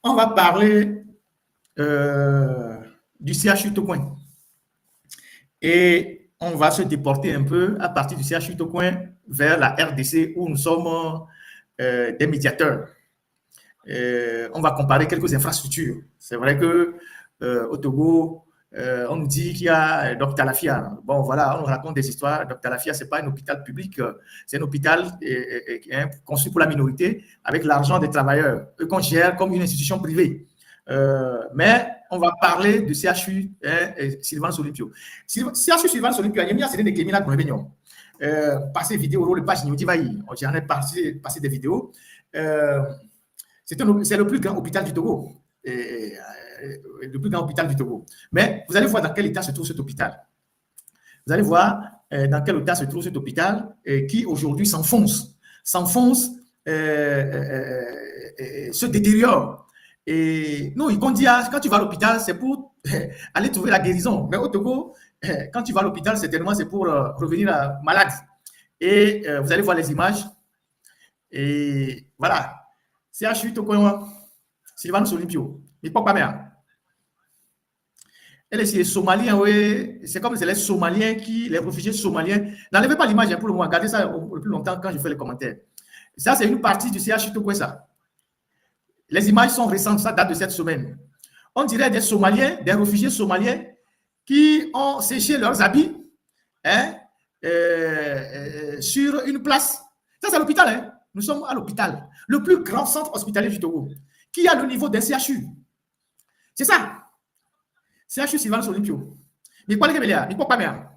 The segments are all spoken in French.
On va parler du CHU Tocoin. Et on va se déporter un peu à partir du CHU Tocoin vers la RDC où nous sommes des médiateurs. On va comparer quelques infrastructures. C'est vrai que au Togo, on nous dit qu'il y a Dr Talafia. Bon, voilà, on nous raconte des histoires. Dr Talafia, ce n'est pas un hôpital public, c'est un hôpital construit pour la minorité avec l'argent des travailleurs, qu'on gère comme une institution privée. Mais on va parler de CHU Sylvanus Olympio. CHU Sylvanus Olympio, il y a des Kémina Gouébignon. Passer vidéo, le page Nyotivaï, j'en ai passé des vidéos. C'est le plus grand hôpital du Togo. Le plus grand hôpital du Togo. Mais vous allez voir dans quel état se trouve cet hôpital. Vous allez voir dans quel état se trouve cet hôpital qui aujourd'hui s'enfonce, se détériore. Et non, il dit quand tu vas à l'hôpital, c'est pour aller trouver la guérison. Mais au Togo, quand tu vas à l'hôpital, certainement, c'est pour revenir malade. Et vous allez voir les images. Et voilà. CHU Togo, Sylvanus Olympio. Il ne peut pas bien. Et les Somaliens, oui, c'est comme les Somaliens les réfugiés somaliens. N'enlevez pas l'image pour le moment. Gardez ça le plus longtemps quand je fais les commentaires. Ça, c'est une partie du CHU Togo, ça. Les images sont récentes, ça date de cette semaine. On dirait des Somaliens, des réfugiés somaliens qui ont séché leurs habits sur une place. Ça, c'est l'hôpital. Hein? Nous sommes à l'hôpital, le plus grand centre hospitalier du Togo, qui a le niveau d'un CHU. C'est ça. CHU Sylvanus Olympio. Mais pas les Kémélia, mais pas bien.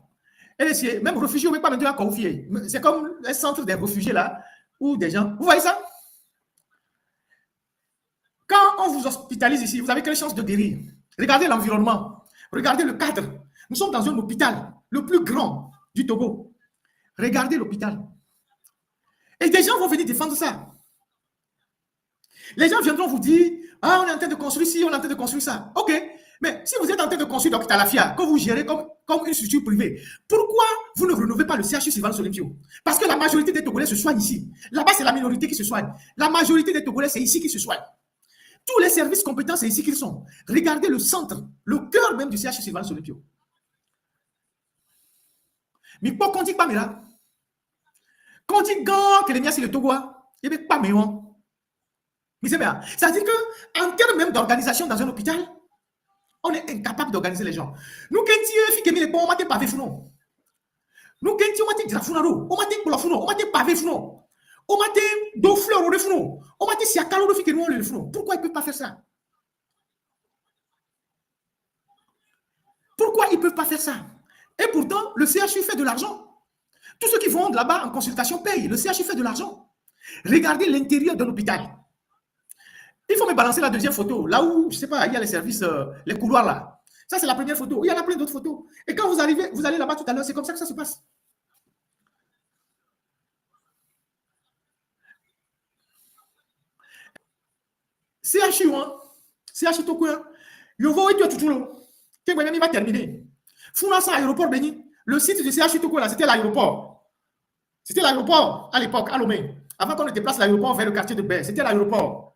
Et même réfugiés, on ne peut pas maintenant confier. C'est comme un centre des réfugiés là, où des gens. Vous voyez ça? Quand on vous hospitalise ici, vous n'avez quelle chance de guérir? Regardez l'environnement, regardez le cadre. Nous sommes dans un hôpital, le plus grand du Togo. Regardez l'hôpital. Et des gens vont venir défendre ça. Les gens viendront vous dire, ah, on est en train de construire ci, on est en train de construire ça. Ok, mais si vous êtes en train de construire Dr Talafia, que vous gérez comme une structure privée, pourquoi vous ne rénovez pas le CHU Sylvanus Olympio? Parce que la majorité des Togolais se soignent ici. Là-bas, c'est la minorité qui se soigne. La majorité des Togolais, c'est ici qui se soignent. Tous les services compétents, c'est ici qu'ils sont. Regardez le centre, le cœur même du CHU Sylvanus Olympio. Mais pourquoi qu'on dit pas, mais là? Quand on dit que les miens, c'est le Togo, il n'y a pas, mais on. Mais c'est bien. Ça veut dire qu'en termes même d'organisation dans un hôpital, on est incapable d'organiser les gens. Nous, quand on dit on m'a pavé founon. Nous, quand on m'a dit grafunaro, on m'a dit pour la founon, on m'a dit pavé founon. On m'a dit deux fleurs au founon. On m'a dit si y a calor de fique le founon. Pourquoi ils ne peuvent pas faire ça? Pourquoi ils ne peuvent pas faire ça? Et pourtant, le CHU fait de l'argent. Tous ceux qui vont là-bas en consultation payent. Le CHU fait de l'argent. Regardez l'intérieur de l'hôpital. Il faut me balancer la deuxième photo. Là où, je ne sais pas, il y a les services, les couloirs là. Ça, c'est la première photo. Il y en a plein d'autres photos. Et quand vous arrivez, vous allez là-bas tout à l'heure, c'est comme ça que ça se passe. CHU, hein? CHU Tokoya. Yo vois où tu es tout là. Qu'est-ce que va terminer? Founa, ça, aéroport Béni. Le site du CHU Tokoya, c'était l'aéroport. C'était l'aéroport à l'époque, à Lomé. Avant qu'on ne déplace l'aéroport vers le quartier de Baie, c'était l'aéroport.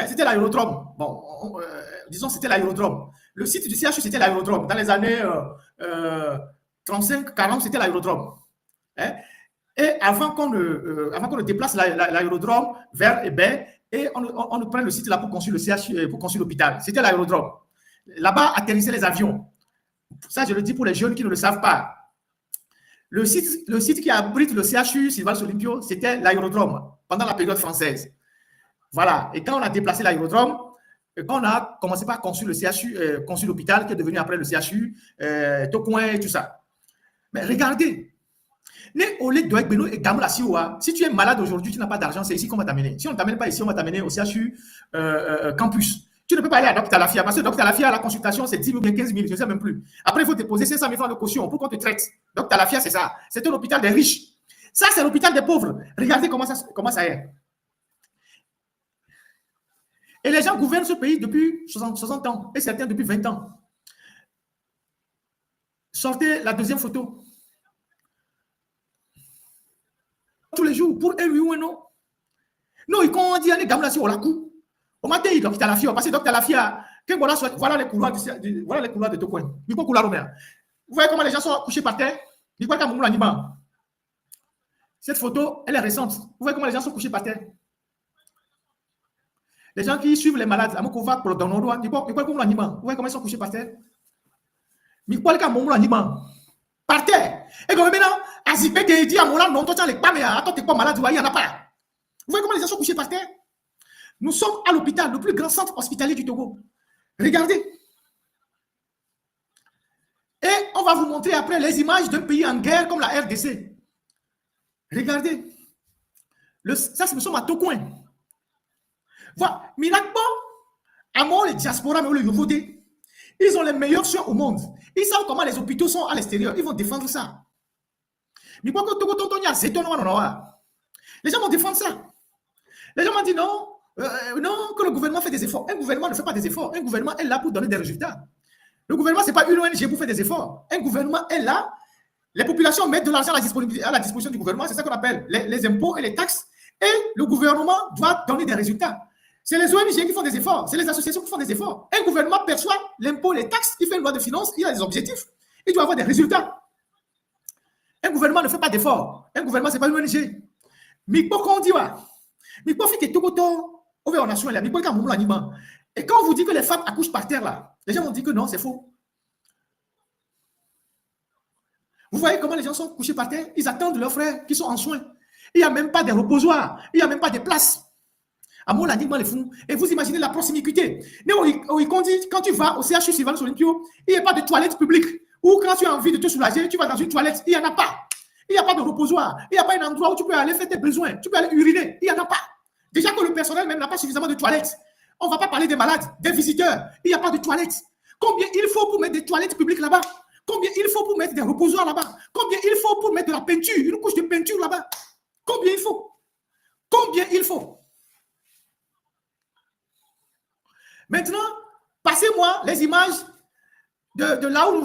C'était l'aérodrome. Bon, disons c'était l'aérodrome. Le site du CHU, c'était l'aérodrome. Dans les années 35-40, c'était l'aérodrome. Et avant qu'on ne déplace l'aérodrome vers Baie, et on ne prend le site là pour construire le CHU, pour construire l'hôpital. C'était l'aérodrome. Là-bas, atterrissaient les avions. Ça, je le dis pour les jeunes qui ne le savent pas. Le site qui abrite le CHU Sylvanus Olympio, c'était l'aérodrome pendant la période française. Voilà. Et quand on a déplacé l'aérodrome, quand on a commencé par construire le CHU, construire l'hôpital qui est devenu après le CHU, Tocoin et tout ça. Mais regardez, si tu es malade aujourd'hui, tu n'as pas d'argent, c'est ici qu'on va t'amener. Si on ne t'amène pas ici, on va t'amener au CHU campus. Tu ne peux pas aller à Dr Talafia parce que Dr Talafia, la consultation, c'est 10 000 ou 15 000, je ne sais même plus. Après, il faut déposer 500 000 francs de caution pour qu'on te traite. Dr Talafia, c'est ça. C'est un hôpital des riches. Ça, c'est l'hôpital des pauvres. Regardez comment ça est. Et les gens gouvernent ce pays depuis 60 ans et certains depuis 20 ans. Sortez la deuxième photo. Tous les jours, pour un oui ou un non. Non, ils ont dit, allez, gamme là, si on la coupe. Au matin, il docteur la fille, parce que docteur la fille, voilà les couloirs de Tokoin. Vous voyez comment les gens sont couchés par terre? Cette photo, elle est récente. Vous voyez comment les gens sont couchés par terre? Les gens qui suivent les malades, vous voyez comment ils sont couchés par terre? Par terre. Et comme maintenant, Azipé qui dit à mon non, toi, tu as les pas, mais attends, t'es pas malade, il n'y en a pas. Vous voyez comment les gens sont couchés par terre? Nous sommes à l'hôpital, le plus grand centre hospitalier du Togo. Regardez. Et on va vous montrer après les images d'un pays en guerre comme la RDC. Regardez. Ça, nous sommes à Tokoin. Voilà. Mirakbo, Amon, les diasporas, mais le Yovodé, ils ont les meilleurs soins au monde. Ils savent comment les hôpitaux sont à l'extérieur. Ils vont défendre ça. Mais pourquoi les gens vont défendre ça. Les gens m'ont dit non, non, que le gouvernement fait des efforts. Un gouvernement ne fait pas des efforts. Un gouvernement est là pour donner des résultats. Le gouvernement, ce n'est pas une ONG pour faire des efforts. Un gouvernement est là. Les populations mettent de l'argent à la disposition du gouvernement. C'est ça qu'on appelle les impôts et les taxes. Et le gouvernement doit donner des résultats. C'est les ONG qui font des efforts. C'est les associations qui font des efforts. Un gouvernement perçoit l'impôt, les taxes. Il fait une loi de finances. Il a des objectifs. Il doit avoir des résultats. Un gouvernement ne fait pas d'efforts. Un gouvernement, ce n'est pas une ONG. Mais pourquoi on dit mais quoi fait Togoto en nation là, et quand on vous dit que les femmes accouchent par terre là, les gens vont dire que non, c'est faux. Vous voyez comment les gens sont couchés par terre? Ils attendent leurs frères qui sont en soins. Il n'y a même pas de reposoirs, il n'y a même pas de places. À mon avis, les fous. Et vous imaginez la proximité. Quand tu vas au CHU Sylvanus Olympio, il n'y a pas de toilette publique. Ou quand tu as envie de te soulager, tu vas dans une toilette, il n'y en a pas. Il n'y a pas de reposoir. Il n'y a pas un endroit où tu peux aller faire tes besoins. Tu peux aller uriner. Il n'y en a pas. Déjà que le personnel même n'a pas suffisamment de toilettes. On ne va pas parler des malades, des visiteurs. Il n'y a pas de toilettes. Combien il faut pour mettre des toilettes publiques là-bas? Combien il faut pour mettre des reposoirs là-bas? Combien il faut pour mettre de la peinture, une couche de peinture là-bas? Combien il faut? Combien il faut? Maintenant, passez-moi les images de là où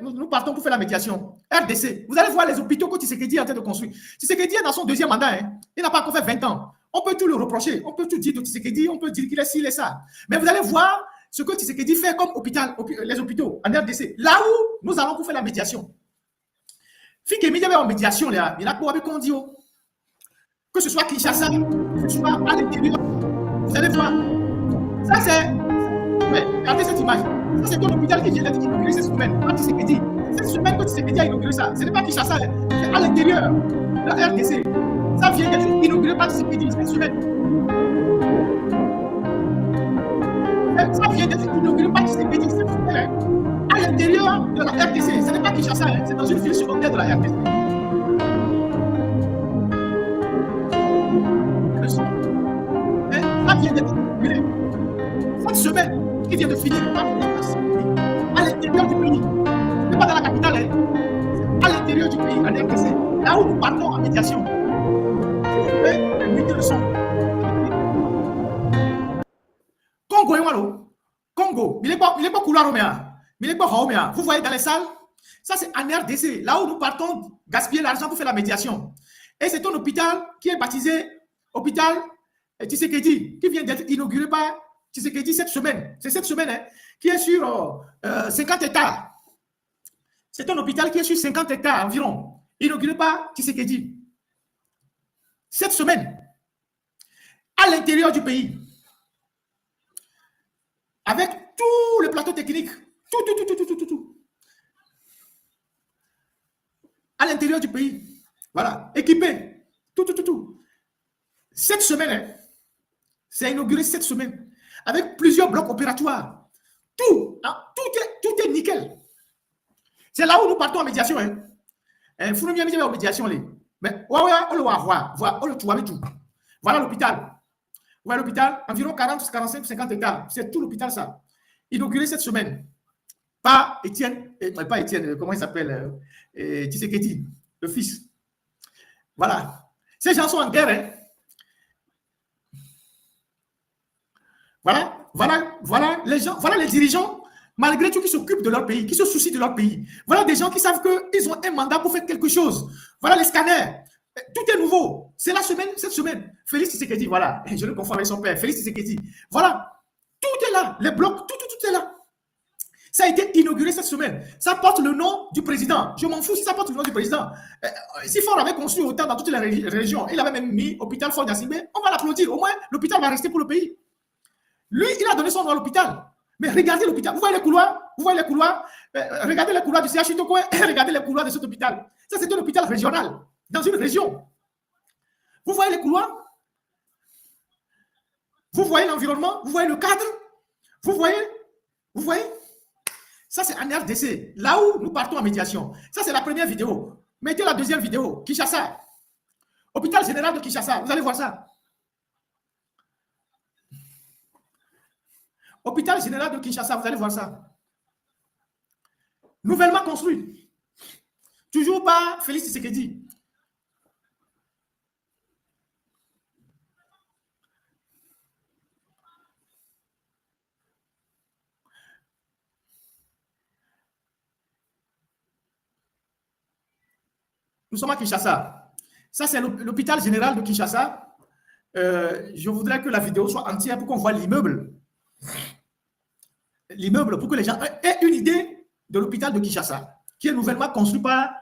nous partons pour faire la médiation. RDC. Vous allez voir les hôpitaux que Tshisekedi est en train de construire. Tshisekedi est dans son deuxième mandat. Hein. Il n'a pas encore fait 20 ans. On peut tout le reprocher. On peut tout dire de Tshisekedi. On peut dire qu'il est ci, il est ça. Mais vous allez voir ce que Tshisekedi fait comme les hôpitaux en RDC. Là où nous allons pour faire la médiation. Fikemi avait en médiation, il a quoi avec Kondio. Que ce soit Kinshasa, que ce soit à l'intérieur. Vous allez voir. Ça, c'est. Mais regardez cette image. Ça, c'est un hôpital qui vient d'être inauguré cette semaine. Cette semaine que Tshisekedi a inauguré ça, ce n'est pas Kinshasa, c'est à l'intérieur de la RDC. Ça vient d'être inauguré par Tshisekedi cette semaine. Ça vient d'être inauguré par Tshisekedi cette semaine. À l'intérieur de la RDC. Ce n'est pas Kinshasa, c'est dans une ville secondaire de la RDC. Ça vient d'être inauguré. Cette semaine qui vient de finir à l'intérieur du pays. Ce n'est pas dans la capitale, hein. À l'intérieur du pays, en RDC. Là où nous partons en médiation. Congo, Congo, il n'est pas couloir, il n'est pas Romea. Vous voyez dans les salles, ça c'est en RDC, là où nous partons gaspiller l'argent pour faire la médiation. Et c'est un hôpital qui est baptisé hôpital Tshisekedi, qui vient d'être inauguré par Tshisekedi cette semaine. C'est cette semaine, hein, qui est sur 50 hectares. C'est un hôpital qui est sur 50 hectares environ, inauguré par Tshisekedi. Cette semaine, à l'intérieur du pays, avec tout le plateau technique, tout, à l'intérieur du pays, voilà, équipé, tout. Cette semaine, hein, c'est inauguré cette semaine, avec plusieurs blocs opératoires. Tout est nickel. C'est là où nous partons en médiation. Vous nous avez en médiation. Mais on le voit, on le trouve tout. Voilà l'hôpital. Voilà l'hôpital, environ 40, 45, 50 hectares. C'est tout l'hôpital, ça. Inauguré cette semaine. Pas Étienne, comment il s'appelle Tshisekedi, le fils. Voilà. Ces gens sont en guerre. Hein. Voilà les gens, voilà les dirigeants, malgré tout, qui s'occupent de leur pays, qui se soucient de leur pays. Voilà des gens qui savent qu'ils ont un mandat pour faire quelque chose. Voilà les scanners. Tout est nouveau. C'est la semaine, cette semaine. Félix Tshisekedi, voilà. Je le confonds avec son père. Félix Tshisekedi. Voilà. Tout est là. Les blocs, tout est là. Ça a été inauguré cette semaine. Ça porte le nom du président. Je m'en fous si ça porte le nom du président. Si Ford avait construit autant dans toutes les régions, il avait même mis hôpital Ford Yacimé, on va l'applaudir. Au moins, l'hôpital va rester pour le pays. Lui, il a donné son nom à l'hôpital. Mais regardez l'hôpital. Vous voyez les couloirs? Vous voyez les couloirs? Regardez les couloirs du CHU Tokoin et regardez les couloirs de cet hôpital. Ça, c'est un hôpital régional, dans une région. Vous voyez les couloirs? Vous voyez l'environnement? Vous voyez le cadre? Vous voyez? Vous voyez? Ça, c'est en RDC, là où nous partons en médiation. Ça, c'est la première vidéo. Mettez la deuxième vidéo. Kinshasa. Hôpital général de Kinshasa. Vous allez voir ça. Hôpital général de Kinshasa. Vous allez voir ça. Nouvellement construit. Toujours par Félix Tshisekedi. Nous sommes à Kinshasa. Ça, c'est l'hôpital général de Kinshasa. Je voudrais que la vidéo soit entière pour qu'on voit l'immeuble. L'immeuble, pour que les gens aient une idée de l'hôpital de Kinshasa, qui est nouvellement construit par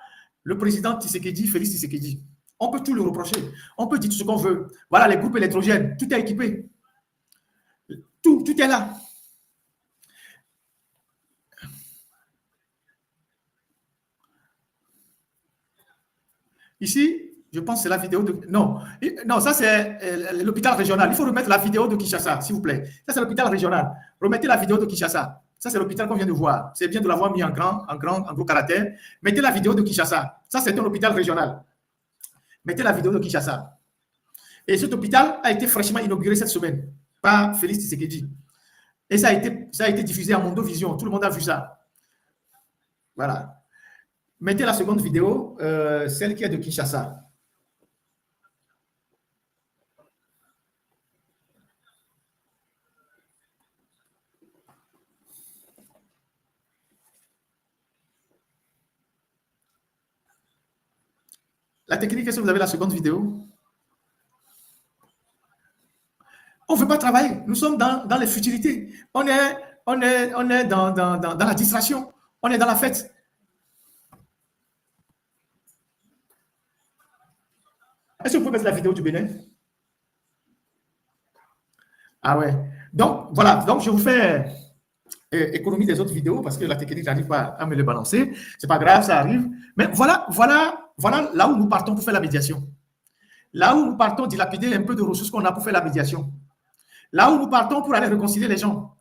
le président Tshisekedi, Félix Tshisekedi. On peut tout le reprocher. On peut dire tout ce qu'on veut. Voilà les groupes électrogènes. Tout est équipé. Tout est là. Ici, je pense que c'est la vidéo de... Non, ça c'est l'hôpital régional. Il faut remettre la vidéo de Kinshasa, s'il vous plaît. Ça c'est l'hôpital régional. Remettez la vidéo de Kinshasa. Ça c'est l'hôpital qu'on vient de voir. C'est bien de l'avoir mis en gros caractère. Mettez la vidéo de Kinshasa. Ça c'est un hôpital régional. Mettez la vidéo de Kinshasa. Et cet hôpital a été fraîchement inauguré cette semaine par Félix Tshisekedi. Et ça a été diffusé à Mondovision. Tout le monde a vu ça. Voilà. Mettez la seconde vidéo, celle qui est de Kinshasa. La technique, est-ce que vous avez la seconde vidéo? On ne veut pas travailler. Nous sommes dans les futilités. On est dans la distraction. On est dans la fête. Est-ce que vous pouvez mettre la vidéo du Bénin? Ah ouais. Donc, voilà. Donc, je vous fais économie des autres vidéos parce que la technique n'arrive pas à me le balancer. C'est pas grave, ça arrive. Mais voilà là où nous partons pour faire la médiation. Là où nous partons dilapider un peu de ressources qu'on a pour faire la médiation. Là où nous partons pour aller réconcilier les gens.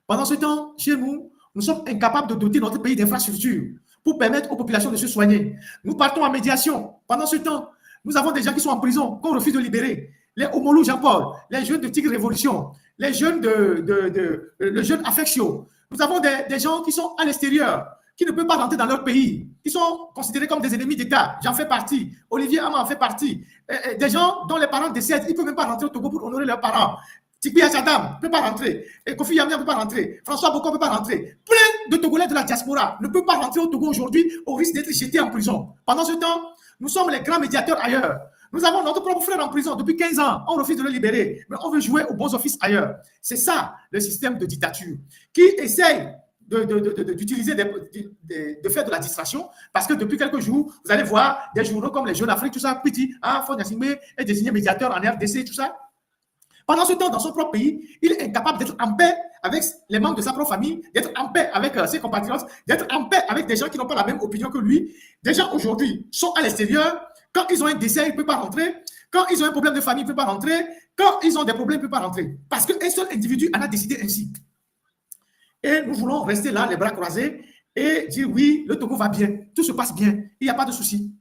Pendant ce temps, chez nous, nous sommes incapables de doter notre pays d'infrastructures pour permettre aux populations de se soigner. Nous partons en médiation. Pendant ce temps, nous avons des gens qui sont en prison, qu'on refuse de libérer. Les Omolou Jean-Paul, les jeunes de Tigre Révolution, les jeunes le jeune Affectio. Nous avons des gens qui sont à l'extérieur, qui ne peuvent pas rentrer dans leur pays, qui sont considérés comme des ennemis d'État. J'en fais partie. Olivier Ama en fait partie. Des gens dont les parents décèdent, ils ne peuvent même pas rentrer au Togo pour honorer leurs parents. Tikpi Achadam ne peut pas rentrer. Et Kofi Yamia ne peut pas rentrer. François Boko ne peut pas rentrer. Plein de Togolais de la diaspora ne peuvent pas rentrer au Togo aujourd'hui au risque d'être jetés en prison. Pendant ce temps, nous sommes les grands médiateurs ailleurs. Nous avons notre propre frère en prison depuis 15 ans. On refuse de le libérer. Mais on veut jouer aux bons offices ailleurs. C'est ça, le système de dictature qui essaye d'utiliser, de faire de la distraction, parce que depuis quelques jours, vous allez voir des journaux comme les Jeunes Afrique, tout ça, petit, Ford Yacimé est désigné médiateur en RDC, tout ça. Pendant ce temps, dans son propre pays, il est incapable d'être en paix avec les membres de sa propre famille, d'être en paix avec ses compatriotes, d'être en paix avec des gens qui n'ont pas la même opinion que lui. Des gens aujourd'hui sont à l'extérieur. Quand ils ont un décès, ils ne peuvent pas rentrer. Quand ils ont un problème de famille, ils ne peuvent pas rentrer. Quand ils ont des problèmes, ils ne peuvent pas rentrer. Parce qu'un seul individu en a décidé ainsi. Et nous voulons rester là, les bras croisés, et dire oui, le Togo va bien, tout se passe bien, il n'y a pas de souci.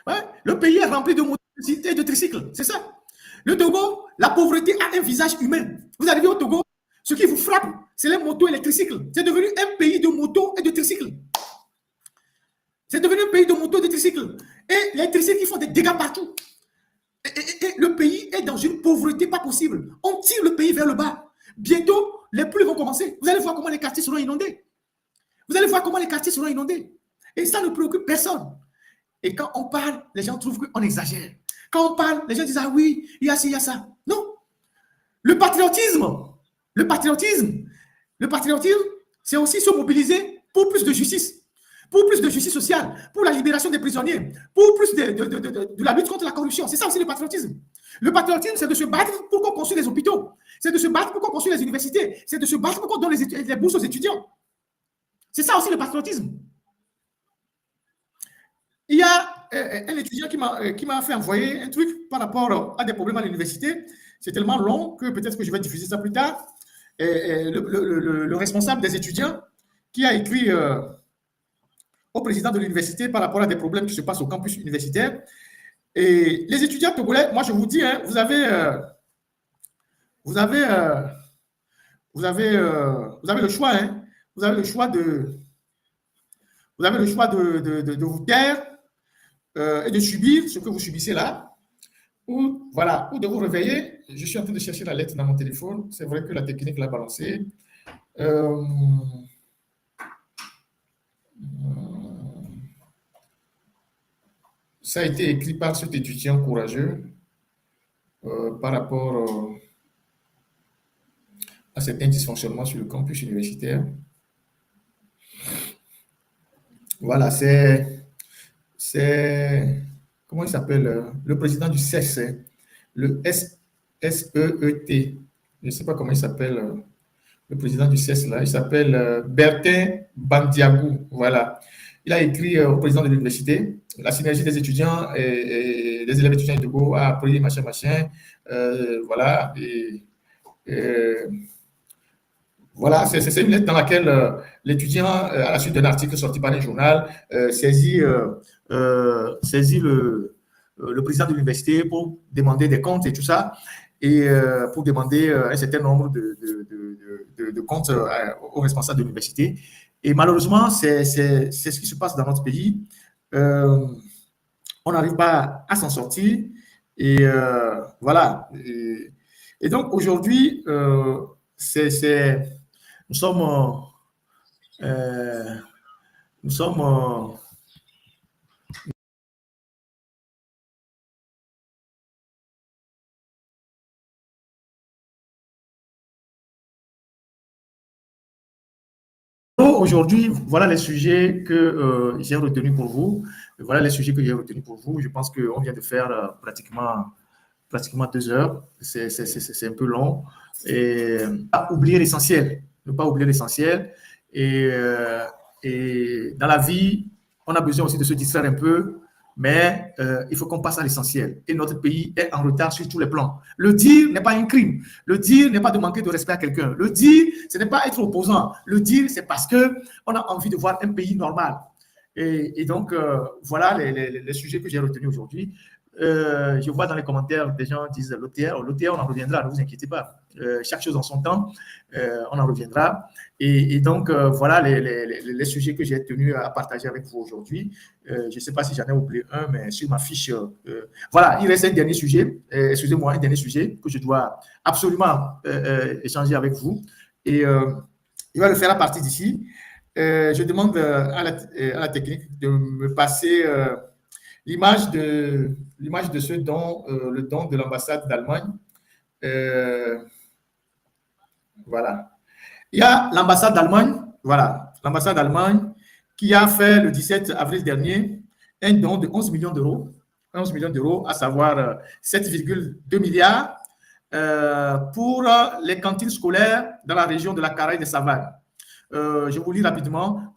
Ouais, le pays est rempli de motos et de tricycles, c'est ça. Le Togo, la pauvreté a un visage humain. Vous arrivez au Togo, ce qui vous frappe, c'est les motos et les tricycles. C'est devenu un pays de motos et de tricycles. C'est devenu un pays de motos et de tricycles. Et les tricycles, ils font des dégâts partout. Et le pays est dans une pauvreté pas possible. On tire le pays vers le bas. Bientôt, les pluies vont commencer. Vous allez voir comment les quartiers seront inondés. Vous allez voir comment les quartiers seront inondés. Et ça ne préoccupe personne. Et quand on parle, les gens trouvent qu'on exagère. Quand on parle, les gens disent, ah oui, il y a ci, il y a ça. Non. Le patriotisme, le patriotisme, le patriotisme, c'est aussi se mobiliser pour plus de justice, pour plus de justice sociale, pour la libération des prisonniers, pour plus de la lutte contre la corruption. C'est ça aussi le patriotisme. Le patriotisme, c'est de se battre pour qu'on construise les hôpitaux, c'est de se battre pour qu'on construise les universités, c'est de se battre pour qu'on donne les bourses aux étudiants. C'est ça aussi le patriotisme. Il y a un étudiant qui m'a fait envoyer un truc par rapport à des problèmes à l'université. C'est tellement long que peut-être que je vais diffuser ça plus tard. Le responsable des étudiants qui a écrit au président de l'université par rapport à des problèmes qui se passent au campus universitaire. Et les étudiants togolais, moi je vous dis, hein, vous avez le choix, hein, vous avez le choix de vous taire et de subir ce que vous subissez là, ou voilà, ou de vous réveiller. Je suis en train de chercher la lettre dans mon téléphone. C'est vrai que la technique l'a balancée. Ça a été écrit par cet étudiant courageux par rapport à certains dysfonctionnements sur le campus universitaire. Voilà, c'est comment il s'appelle, le président du CES, le SEET. Je ne sais pas comment il s'appelle, le président du CES là. Il s'appelle Bertin Bandiagou. Voilà. Il a écrit au président de l'université, la synergie des étudiants et des élèves étudiants de Go a appris machin. Voilà. Voilà, c'est une lettre dans laquelle l'étudiant, à la suite d'un article sorti par un journal, saisit le président de l'université pour demander des comptes et tout ça, et pour demander un certain nombre de comptes aux responsables de l'université. Et malheureusement, c'est ce qui se passe dans notre pays. On n'arrive pas à s'en sortir. Et voilà. Et donc, aujourd'hui, nous sommes aujourd'hui, voilà les sujets que j'ai retenus pour vous. Voilà les sujets que j'ai retenus pour vous. Je pense qu'on vient de faire pratiquement 2 heures. C'est un peu long. Et pas oublier l'essentiel. Ne pas oublier l'essentiel. Et dans la vie, on a besoin aussi de se distraire un peu, mais il faut qu'on passe à l'essentiel. Et notre pays est en retard sur tous les plans. Le dire n'est pas un crime. Le dire n'est pas de manquer de respect à quelqu'un. Le dire, ce n'est pas être opposant. Le dire, c'est parce qu'on a envie de voir un pays normal. Et donc, voilà les sujets que j'ai retenus aujourd'hui. Je vois dans les commentaires, des gens disent l'OTR, on en reviendra, ne vous inquiétez pas. Chaque chose en son temps, on en reviendra. Et donc, voilà les sujets que j'ai tenu à partager avec vous aujourd'hui. Je ne sais pas si j'en ai oublié un, mais sur ma fiche, voilà, il reste un dernier sujet, excusez-moi, un dernier sujet que je dois absolument échanger avec vous. Et il va le faire à partir d'ici. Je demande à la technique de me passer l'image de ce don, le don de l'ambassade d'Allemagne. Voilà. Il y a l'ambassade d'Allemagne, voilà, l'ambassade d'Allemagne qui a fait le 17 avril dernier un don de 11 millions d'euros, 11 millions d'euros, à savoir 7,2 milliards pour les cantines scolaires dans la région de la Caraïbe des Savanes. Je vous lis rapidement.